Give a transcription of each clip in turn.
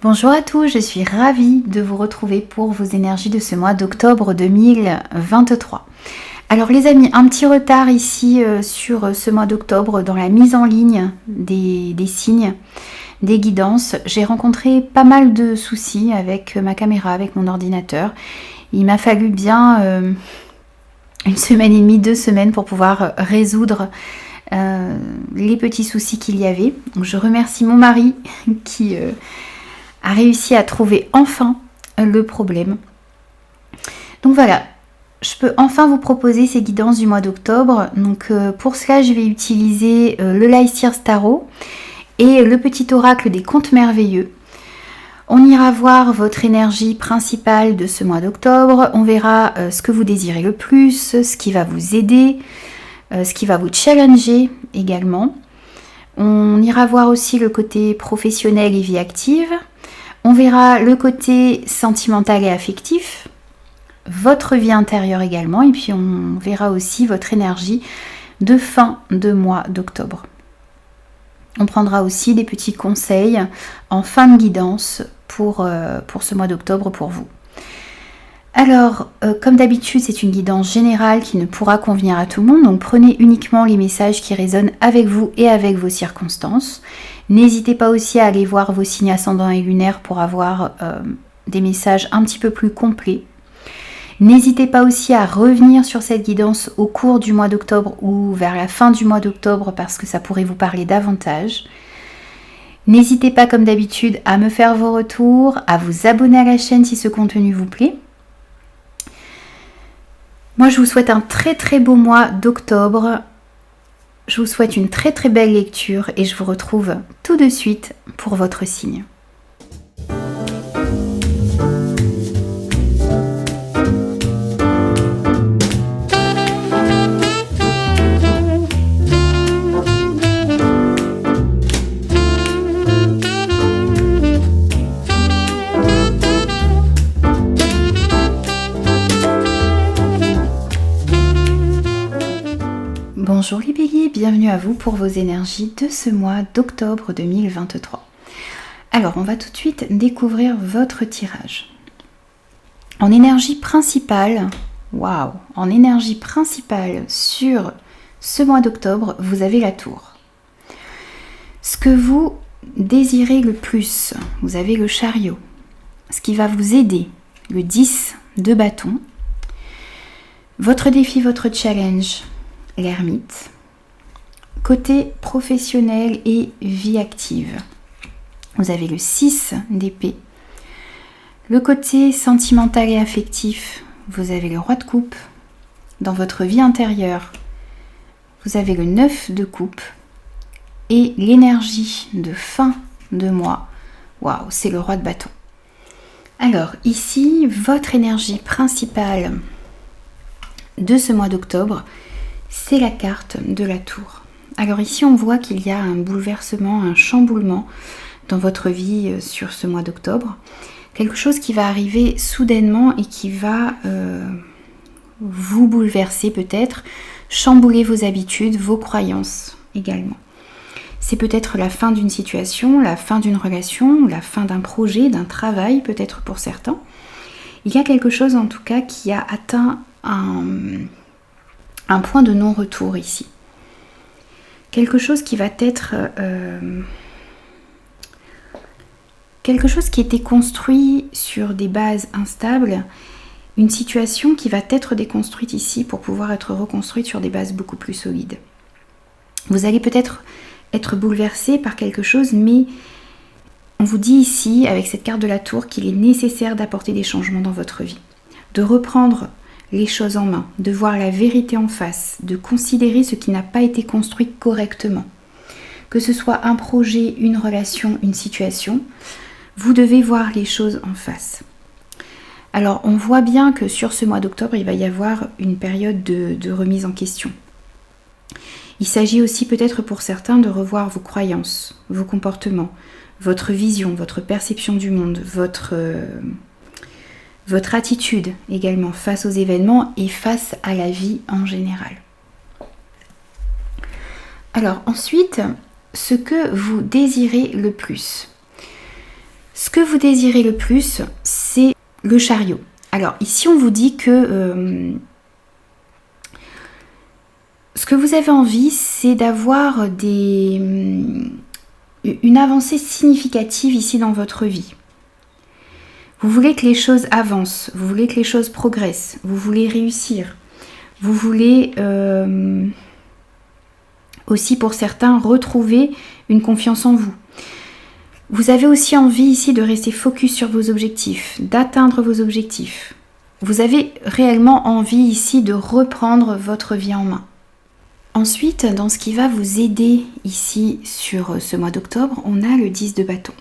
Bonjour à tous, je suis ravie de vous retrouver pour vos énergies de ce mois d'octobre 2023. Alors les amis, un petit retard ici sur ce mois d'octobre dans la mise en ligne des signes, des guidances. J'ai rencontré pas mal de soucis avec ma caméra, avec mon ordinateur. Il m'a fallu bien une semaine et demie, 2 semaines pour pouvoir résoudre les petits soucis qu'il y avait. Donc, je remercie mon mari qui a réussi à trouver enfin le problème. Donc voilà, je peux enfin vous proposer ces guidances du mois d'octobre. Donc pour cela, je vais utiliser le Lyseer Tarot et le petit oracle des contes merveilleux. On ira voir votre énergie principale de ce mois d'octobre. On verra ce que vous désirez le plus, ce qui va vous aider, ce qui va vous challenger également. On ira voir aussi le côté professionnel et vie active. On verra le côté sentimental et affectif, votre vie intérieure également, et puis on verra aussi votre énergie de fin de mois d'octobre. On prendra aussi des petits conseils en fin de guidance pour ce mois d'octobre pour vous. Alors, comme d'habitude, c'est une guidance générale qui ne pourra convenir à tout le monde, donc prenez uniquement les messages qui résonnent avec vous et avec vos circonstances. N'hésitez pas aussi à aller voir vos signes ascendants et lunaires pour avoir des messages un petit peu plus complets. N'hésitez pas aussi à revenir sur cette guidance au cours du mois d'octobre ou vers la fin du mois d'octobre parce que ça pourrait vous parler davantage. N'hésitez pas comme d'habitude à me faire vos retours, à vous abonner à la chaîne si ce contenu vous plaît. Moi je vous souhaite un très très beau mois d'octobre. Je vous souhaite une très très belle lecture et je vous retrouve tout de suite pour votre signe. Bonjour les béliers, bienvenue à vous pour vos énergies de ce mois d'octobre 2023. Alors on va tout de suite découvrir votre tirage. En énergie principale, en énergie principale sur ce mois d'octobre, vous avez la tour. Ce que vous désirez le plus, vous avez le chariot. Ce qui va vous aider, le 10 de bâton. Votre défi, votre challenge, l'ermite. Côté professionnel et vie active, vous avez le 6 d'épée. Le côté sentimental et affectif, vous avez le roi de coupe. Dans votre vie intérieure, vous avez le 9 de coupe. Et l'énergie de fin de mois, c'est le roi de bâton. Alors ici, votre énergie principale de ce mois d'octobre, c'est la carte de la tour. Alors ici, on voit qu'il y a un bouleversement, un chamboulement dans votre vie sur ce mois d'octobre. Quelque chose qui va arriver soudainement et qui va vous bouleverser peut-être, chambouler vos habitudes, vos croyances également. C'est peut-être la fin d'une situation, la fin d'une relation, la fin d'un projet, d'un travail peut-être pour certains. Il y a quelque chose en tout cas qui a atteint un point de non-retour ici. Quelque chose qui va être quelque chose qui était construit sur des bases instables, une situation qui va être déconstruite ici pour pouvoir être reconstruite sur des bases beaucoup plus solides. Vous allez peut-être être bouleversé par quelque chose, mais on vous dit ici, avec cette carte de la tour, qu'il est nécessaire d'apporter des changements dans votre vie, de reprendre les choses en main, de voir la vérité en face, de considérer ce qui n'a pas été construit correctement. Que ce soit un projet, une relation, une situation, vous devez voir les choses en face. Alors on voit bien que sur ce mois d'octobre, il va y avoir une période de remise en question. Il s'agit aussi peut-être pour certains de revoir vos croyances, vos comportements, votre vision, votre perception du monde, votre attitude également face aux événements et face à la vie en général. Alors ensuite, ce que vous désirez le plus. Ce que vous désirez le plus, c'est le chariot. Alors ici, on vous dit que ce que vous avez envie, c'est d'avoir une avancée significative ici dans votre vie. Vous voulez que les choses avancent, vous voulez que les choses progressent, vous voulez réussir. Vous voulez aussi, pour certains, retrouver une confiance en vous. Vous avez aussi envie ici de rester focus sur vos objectifs, d'atteindre vos objectifs. Vous avez réellement envie ici de reprendre votre vie en main. Ensuite, dans ce qui va vous aider ici sur ce mois d'octobre, on a le 10 de bâton.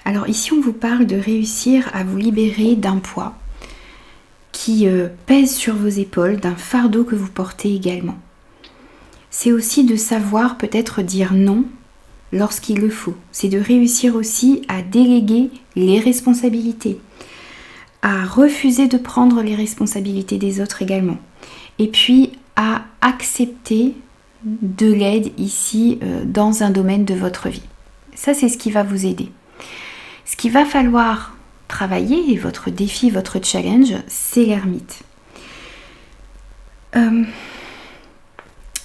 Alors ici, on vous parle de réussir à vous libérer d'un poids qui pèse sur vos épaules, d'un fardeau que vous portez également. C'est aussi de savoir peut-être dire non lorsqu'il le faut. C'est de réussir aussi à déléguer les responsabilités, à refuser de prendre les responsabilités des autres également. Et puis à accepter de l'aide ici dans un domaine de votre vie. Ça, c'est ce qui va vous aider. Ce qu'il va falloir travailler, et votre défi, votre challenge, c'est l'ermite.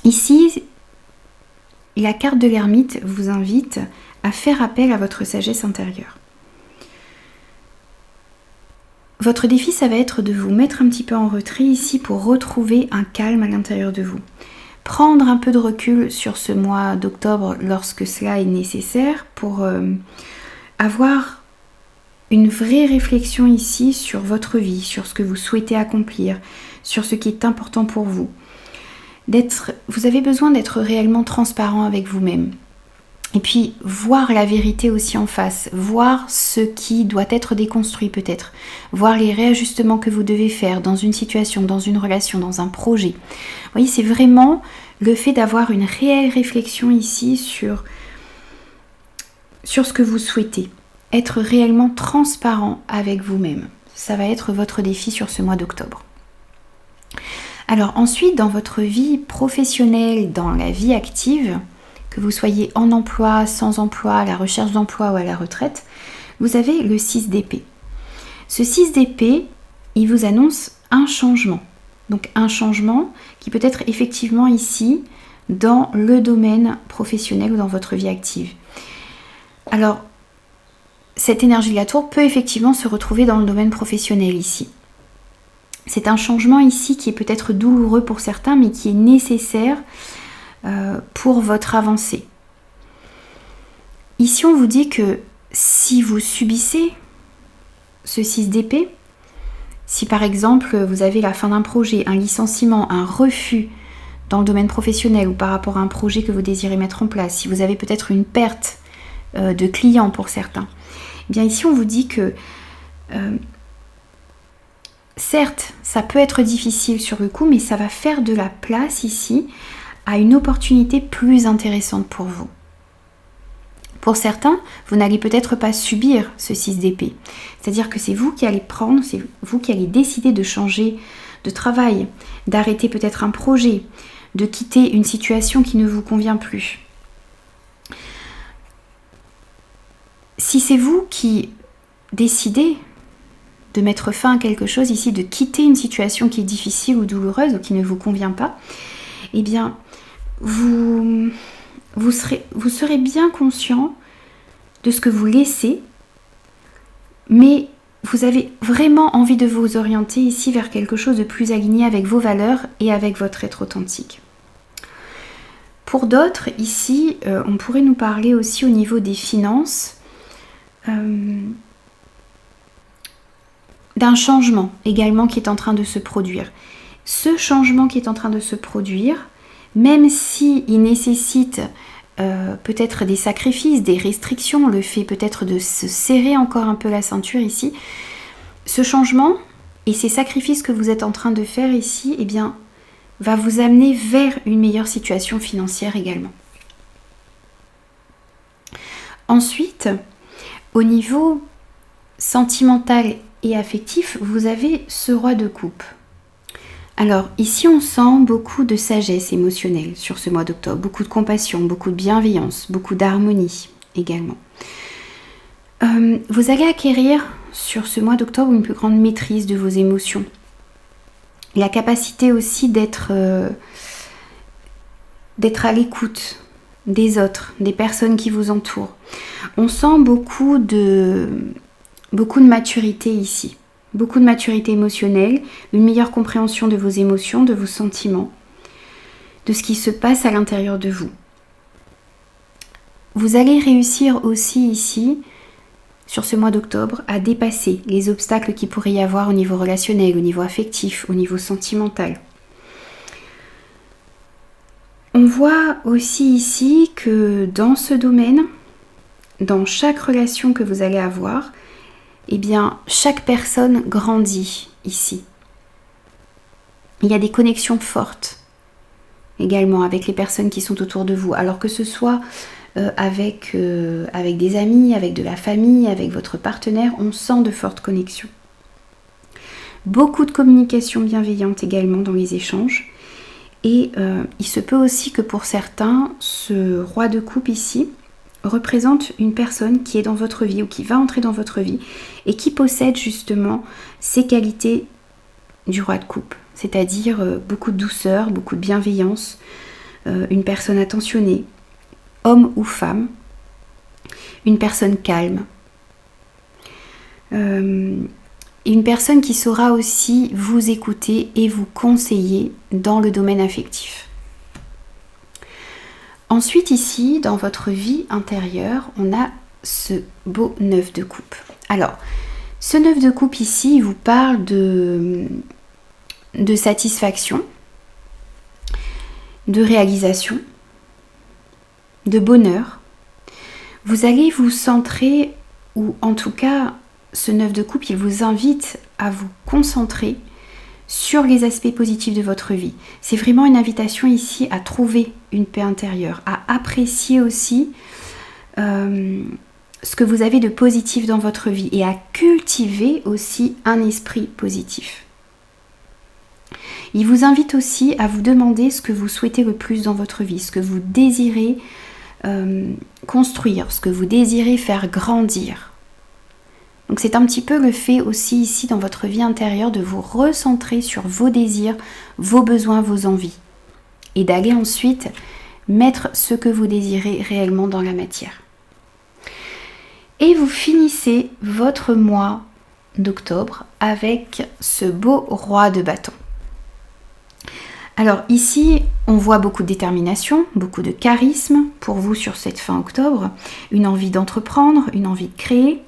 Ici, la carte de l'ermite vous invite à faire appel à votre sagesse intérieure. Votre défi, ça va être de vous mettre un petit peu en retrait ici pour retrouver un calme à l'intérieur de vous. Prendre un peu de recul sur ce mois d'octobre lorsque cela est nécessaire pour avoir une vraie réflexion ici sur votre vie, sur ce que vous souhaitez accomplir, sur ce qui est important pour vous. Vous avez besoin d'être réellement transparent avec vous-même. Et puis, voir la vérité aussi en face, voir ce qui doit être déconstruit peut-être, voir les réajustements que vous devez faire dans une situation, dans une relation, dans un projet. Vous voyez, c'est vraiment le fait d'avoir une réelle réflexion ici sur ce que vous souhaitez. Être réellement transparent avec vous-même. Ça va être votre défi sur ce mois d'octobre. Alors ensuite, dans votre vie professionnelle, dans la vie active, que vous soyez en emploi, sans emploi, à la recherche d'emploi ou à la retraite, vous avez le 6 d'épée. Ce 6 d'épée, il vous annonce un changement. Donc un changement qui peut être effectivement ici dans le domaine professionnel ou dans votre vie active. Alors, cette énergie de la tour peut effectivement se retrouver dans le domaine professionnel ici. C'est un changement ici qui est peut-être douloureux pour certains, mais qui est nécessaire pour votre avancée. Ici, on vous dit que si vous subissez ce 6 d'épée, si par exemple vous avez la fin d'un projet, un licenciement, un refus dans le domaine professionnel ou par rapport à un projet que vous désirez mettre en place, si vous avez peut-être une perte de clients pour certains, eh bien ici on vous dit que certes, ça peut être difficile sur le coup, mais ça va faire de la place ici à une opportunité plus intéressante pour vous. Pour certains, vous n'allez peut-être pas subir ce 6 d'épée. C'est-à-dire que c'est vous qui allez prendre, c'est vous qui allez décider de changer de travail, d'arrêter peut-être un projet, de quitter une situation qui ne vous convient plus. Si c'est vous qui décidez de mettre fin à quelque chose ici, de quitter une situation qui est difficile ou douloureuse ou qui ne vous convient pas, eh bien, vous serez bien conscient de ce que vous laissez, mais vous avez vraiment envie de vous orienter ici vers quelque chose de plus aligné avec vos valeurs et avec votre être authentique. Pour d'autres, ici, on pourrait nous parler aussi au niveau des finances, d'un changement également qui est en train de se produire. Ce changement qui est en train de se produire, même s'il nécessite peut-être des sacrifices, des restrictions, le fait peut-être de se serrer encore un peu la ceinture ici, ce changement et ces sacrifices que vous êtes en train de faire ici, eh bien, va vous amener vers une meilleure situation financière également. Ensuite, au niveau sentimental et affectif, vous avez ce roi de coupe. Alors ici on sent beaucoup de sagesse émotionnelle sur ce mois d'octobre, beaucoup de compassion, beaucoup de bienveillance, beaucoup d'harmonie également. Vous allez acquérir sur ce mois d'octobre une plus grande maîtrise de vos émotions. La capacité aussi d'être à l'écoute des autres, des personnes qui vous entourent. On sent beaucoup de maturité ici. Beaucoup de maturité émotionnelle, une meilleure compréhension de vos émotions, de vos sentiments, de ce qui se passe à l'intérieur de vous. Vous allez réussir aussi ici, sur ce mois d'octobre, à dépasser les obstacles qu'il pourrait y avoir au niveau relationnel, au niveau affectif, au niveau sentimental. On voit aussi ici que dans ce domaine, dans chaque relation que vous allez avoir, eh bien, chaque personne grandit ici. Il y a des connexions fortes également avec les personnes qui sont autour de vous, alors que ce soit avec des amis, avec de la famille, avec votre partenaire, on sent de fortes connexions. Beaucoup de communication bienveillante également dans les échanges. Et il se peut aussi que pour certains, ce roi de coupe ici représente une personne qui est dans votre vie ou qui va entrer dans votre vie et qui possède justement ces qualités du roi de coupe, c'est-à-dire beaucoup de douceur, beaucoup de bienveillance, une personne attentionnée, homme ou femme, une personne calme, une personne qui saura aussi vous écouter et vous conseiller dans le domaine affectif. Ensuite ici, dans votre vie intérieure, on a ce beau 9 de coupe. Alors, ce 9 de coupe ici, il vous parle de satisfaction, de réalisation, de bonheur. Vous allez vous centrer, ou en tout cas, ce 9 de coupe, il vous invite à vous concentrer sur les aspects positifs de votre vie. C'est vraiment une invitation ici à trouver une paix intérieure, à apprécier aussi ce que vous avez de positif dans votre vie et à cultiver aussi un esprit positif. Il vous invite aussi à vous demander ce que vous souhaitez le plus dans votre vie, ce que vous désirez construire, ce que vous désirez faire grandir. Donc c'est un petit peu le fait aussi ici dans votre vie intérieure de vous recentrer sur vos désirs, vos besoins, vos envies. Et d'aller ensuite mettre ce que vous désirez réellement dans la matière. Et vous finissez votre mois d'octobre avec ce beau roi de bâton. Alors ici, on voit beaucoup de détermination, beaucoup de charisme pour vous sur cette fin octobre, une envie d'entreprendre, une envie de créer.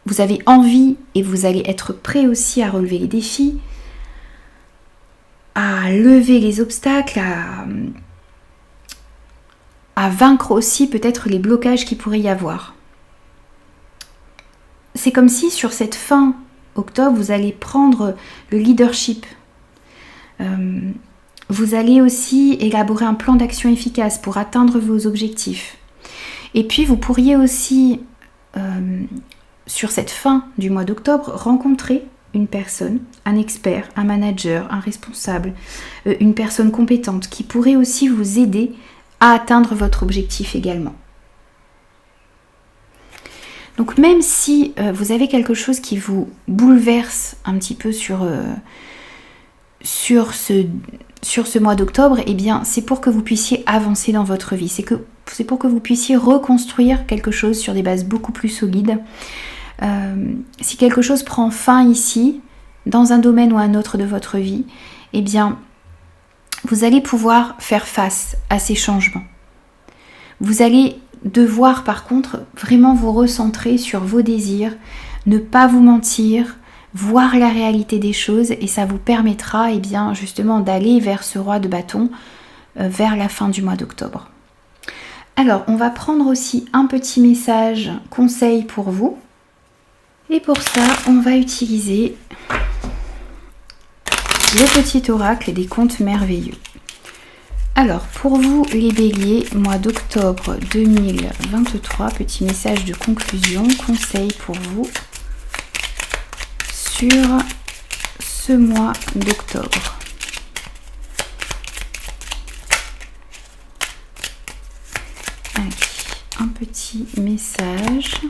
Vous avez envie et vous allez être prêt aussi à relever les défis, à lever les obstacles, à vaincre aussi peut-être les blocages qu'il pourrait y avoir. C'est comme si sur cette fin octobre, vous allez prendre le leadership. Vous allez aussi élaborer un plan d'action efficace pour atteindre vos objectifs. Et puis vous pourriez aussi sur cette fin du mois d'octobre, rencontrer une personne, un expert, un manager, un responsable, une personne compétente qui pourrait aussi vous aider à atteindre votre objectif également. Donc même si vous avez quelque chose qui vous bouleverse un petit peu sur ce mois d'octobre, eh bien c'est pour que vous puissiez avancer dans votre vie, c'est pour que vous puissiez reconstruire quelque chose sur des bases beaucoup plus solides. Si quelque chose prend fin ici, dans un domaine ou un autre de votre vie, eh bien vous allez pouvoir faire face à ces changements. Vous allez devoir par contre vraiment vous recentrer sur vos désirs, ne pas vous mentir, voir la réalité des choses et ça vous permettra bien justement d'aller vers ce roi de bâton vers la fin du mois d'octobre. Alors on va prendre aussi un petit message conseil pour vous et pour ça on va utiliser le petit oracle des contes merveilleux. Alors pour vous les béliers, mois d'octobre 2023, petit message de conclusion, conseil pour vous sur ce mois d'octobre. Allez, un petit message.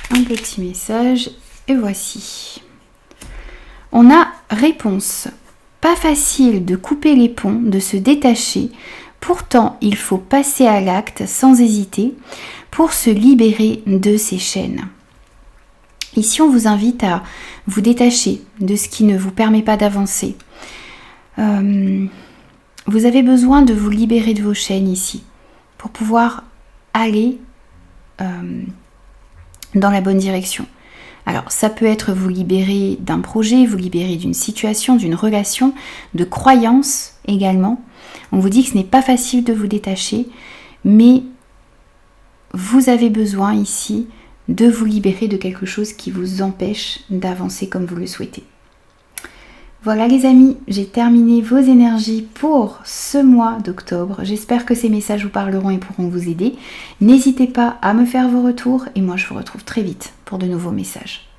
Un petit message et voici. On a réponse. Pas facile de couper les ponts, de se détacher. Pourtant, il faut passer à l'acte sans hésiter pour se libérer de ces chaînes. Ici, on vous invite à vous détacher de ce qui ne vous permet pas d'avancer. Vous avez besoin de vous libérer de vos chaînes ici pour pouvoir aller dans la bonne direction. Alors, ça peut être vous libérer d'un projet, vous libérer d'une situation, d'une relation, de croyances également. On vous dit que ce n'est pas facile de vous détacher, mais vous avez besoin ici de vous libérer de quelque chose qui vous empêche d'avancer comme vous le souhaitez. Voilà les amis, j'ai terminé vos énergies pour ce mois d'octobre. J'espère que ces messages vous parleront et pourront vous aider. N'hésitez pas à me faire vos retours et moi je vous retrouve très vite pour de nouveaux messages.